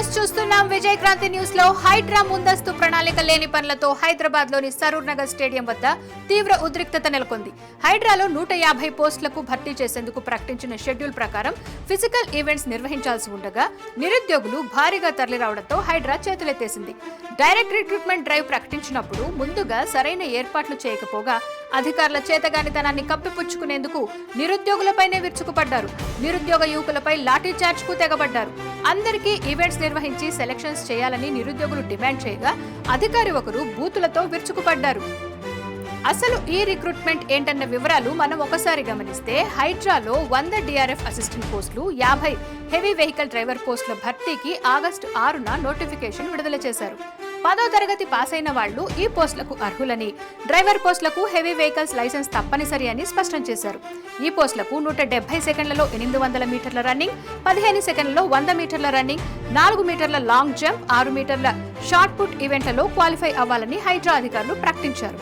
Viewers చూస్తున్నాం Vijay Kranti news లో హైడ్రా ముందస్తు ప్రణాళిక లేని పనులతో హైదరాబాద్ లోని సరూర్ నగర్ స్టేడియం వద్ద తీవ్ర ఉద్రిక్తత నెలకొంది. హైడ్రాలో 150 పోస్టులకు భర్తీ చేసేందుకు ప్రకటించిన షెడ్యూల్ ప్రకారం ఫిజికల్ ఈవెంట్స్ నిర్వహించాల్సి ఉండగా నిరుద్యోగులు భారీగా తరలిరావడంతో హైడ్రా చేతులెత్తేసింది. డైరెక్ట్ రిక్రూట్మెంట్ డ్రైవ్ ప్రకటించినప్పుడు ముందుగా సరైన ఏర్పాట్లు చేయకపోగా అధికారుల చేతగానితనాన్ని కప్పిపుచ్చుకునేందుకు నిరుద్యోగులపైనే విరుచుకుపడ్డారు. నిరుద్యోగ యువకులపై లాఠీ చార్జ్ కు తెగబడ్డారు. అందరికీ ఈవెంట్స్ నిర్వహించి సెలక్షన్స్ చేయాలని నిరుద్యోగులు డిమాండ్ చేయగా అధికారి ఒకరు బూతులతో విరుచుకుపడ్డారు. అసలు ఈ రిక్రూట్మెంట్ ఏంటన్న వివరాలు మనం ఒకసారి గమనిస్తే హైడ్రాలో 100 డిఆర్ఎఫ్ అసిస్టెంట్ పోస్టులు, 50 హెవీ వెహికల్ డ్రైవర్ పోస్టుల భర్తీకి ఆగస్టు 6న నోటిఫికేషన్ విడుదల చేశారు. 10వ తరగతి పాస్ అయిన వాళ్లు ఈ పోస్టులకు అర్హులని, డ్రైవర్ పోస్టులకు హెవీ వెహికల్స్ లైసెన్స్ తప్పనిసరి అని స్పష్టం చేశారు. ఈ పోస్టులకు 170 సెకండ్లలో 800 మీటర్ల రన్నింగ్, 15 సెకండ్లలో 100 మీటర్ల రన్నింగ్, 4 మీటర్ల లాంగ్ జంప్, 6 మీటర్ల షార్ట్ పుట్ ఈవెంట్లలో క్వాలిఫై అవ్వాలని హైడ్రా అధికారులు ప్రకటించారు.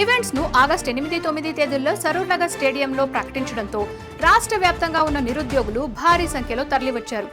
ఈవెంట్స్ ను ఆగస్టు 8, 9 తేదీల్లో సరూర్ నగర్ స్టేడియంలో ప్రకటించడంతో రాష్ట్ర వ్యాప్తంగా ఉన్న నిరుద్యోగులు భారీ సంఖ్యలో తరలివచ్చారు.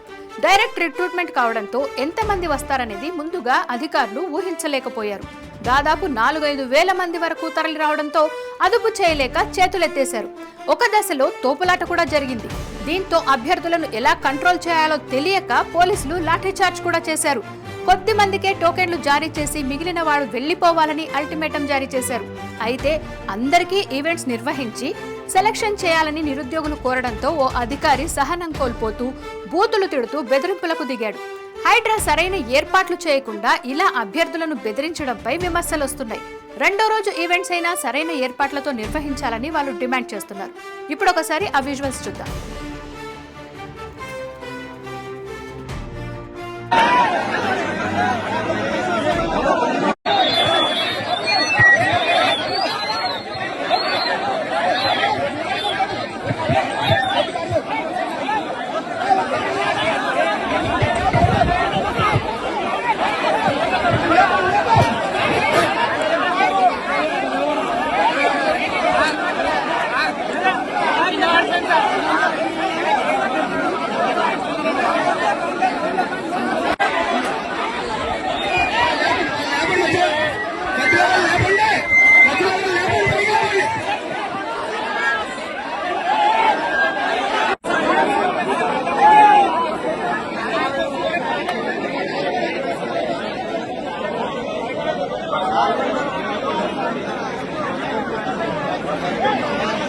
డైరెక్ట్ రిక్రూట్మెంట్ కావడంతో ఎంతమంది వస్తారనేది ముందుగా అధికారులు ఊహించలేకపోయారు. దాదాపు 4-5 వేల మంది వరకు తరలి రావడంతో అదుపు చేయలేక చేతులెత్తేశారు. ఒక దశలో తోపులాట కూడా జరిగింది. దీంతో అభ్యర్థులను ఎలా కంట్రోల్ చేయాలో తెలియక పోలీసులు లాఠీచార్జ్ కూడా చేశారు. కొద్ది మందికే టోకెన్లు జారీ చేసి మిగిలిన వాడు వెళ్లిపోవాలని అల్టిమేటం జారీ చేశారు. అయితే అందరికీ ఈవెంట్స్ నిర్వహించి సెలక్షన్ చేయాలని నిరుద్యోగులు కోరడంతో ఓ అధికారి సహనం కోల్పోతూ బూతులు తిడుతూ బెదిరింపులకు దిగాడు. హైడ్రా సరైన ఏర్పాట్లు చేయకుండా ఇలా అభ్యర్థులను బెదిరించడంపై విమర్శలు వస్తున్నాయి. రెండో రోజు ఈవెంట్స్ అయినా సరైన ఏర్పాట్లతో నిర్వహించాలని వాళ్ళు డిమాండ్ చేస్తున్నారు. ఇప్పుడు ఒకసారి ఆ విజువల్స్ చూద్దాం.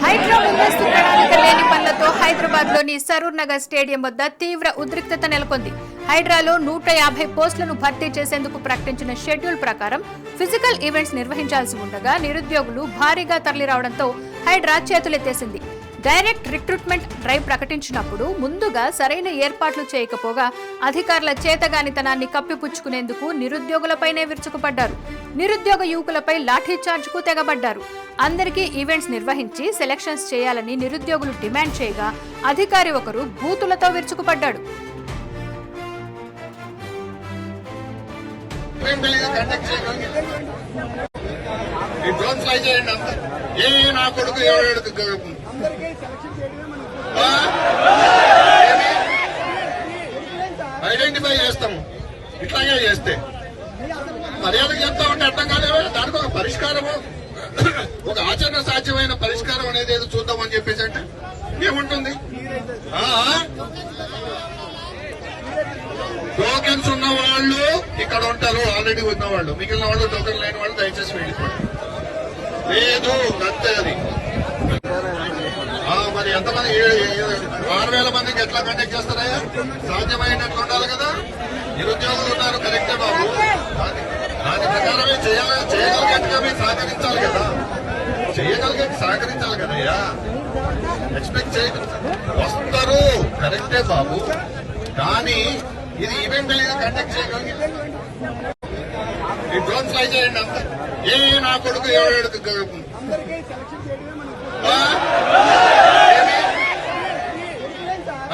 హైడ్రా ముందస్తు ప్రణాళిక లేని పనులతో హైదరాబాద్ లోని సరూర్ నగర్ స్టేడియం వద్ద తీవ్ర ఉద్రిక్తత నెలకొంది. హైడ్రాలో 150 పోస్టులను భర్తీ చేసేందుకు ప్రకటించిన షెడ్యూల్ ప్రకారం ఫిజికల్ ఈవెంట్స్ నిర్వహించాల్సి ఉండగా నిరుద్యోగులు భారీగా తరలిరావడంతో హైడ్రా చేతులెత్తేసింది. డైరెక్ట్ రిక్రూట్మెంట్ డ్రైవ్ ప్రకటించినప్పుడు ముందుగా సరైన ఏర్పాట్లు చేయకపోగా అధికారుల చేతగానితనాన్ని కప్పిపుచ్చుకునేందుకు నిరుద్యోగులపైనే విరుచుకుపడ్డారు. నిరుద్యోగ యువకులపై లాఠీ చార్జ్ కు తెగబడ్డారు. అందరికీ ఈవెంట్స్ నిర్వహించి సెలక్షన్స్ చేయాలని నిరుద్యోగులు డిమాండ్ చేయగా అధికారి ఒకరు బూతులతో విరుచుకుపడ్డాడు. ఐడెంటిఫై చేస్తాము. ఇట్లాగే చేస్తే మర్యాద చెప్తా ఉంటే అర్థం కాలేవా? దానికి ఒక పరిష్కారము, ఒక ఆచరణ సాధ్యమైన పరిష్కారం అనేది ఏదో చూద్దామని చెప్పేసి అంటే ఏముంటుంది? టోకెన్స్ ఉన్న వాళ్ళు ఇక్కడ ఉంటారు, ఆల్రెడీ ఉన్న వాళ్ళు. మిగిలిన వాళ్ళు టోకెన్ లేని వాళ్ళు దయచేసి వెళ్ళిపోండి. లేదు అంతే. అది మరి ఎంతమంది 6,000 మందికి ఎట్లా కండక్ట్ చేస్తారయ్యా? సాధ్యమైనట్లు ఉండాలి కదా. నిరుద్యోగులు ఉన్నారు, కరెక్టే బాబు. దాని ప్రకారమే చేయగలిగేట్టుగా మీరు సహకరించాలి కదా. సహకరించాలి కదయ్యా. ఎక్స్పెక్ట్ వస్తారు, కరెక్టే బాబు. కానీ ఇది ఈవెంట్ కండక్ట్ చేయగలిగి ఈ డ్రోన్ ఫ్లై చేయండి అంత. నా కొడుకు 7 అందరికీ సెలక్షన్ చేయడమే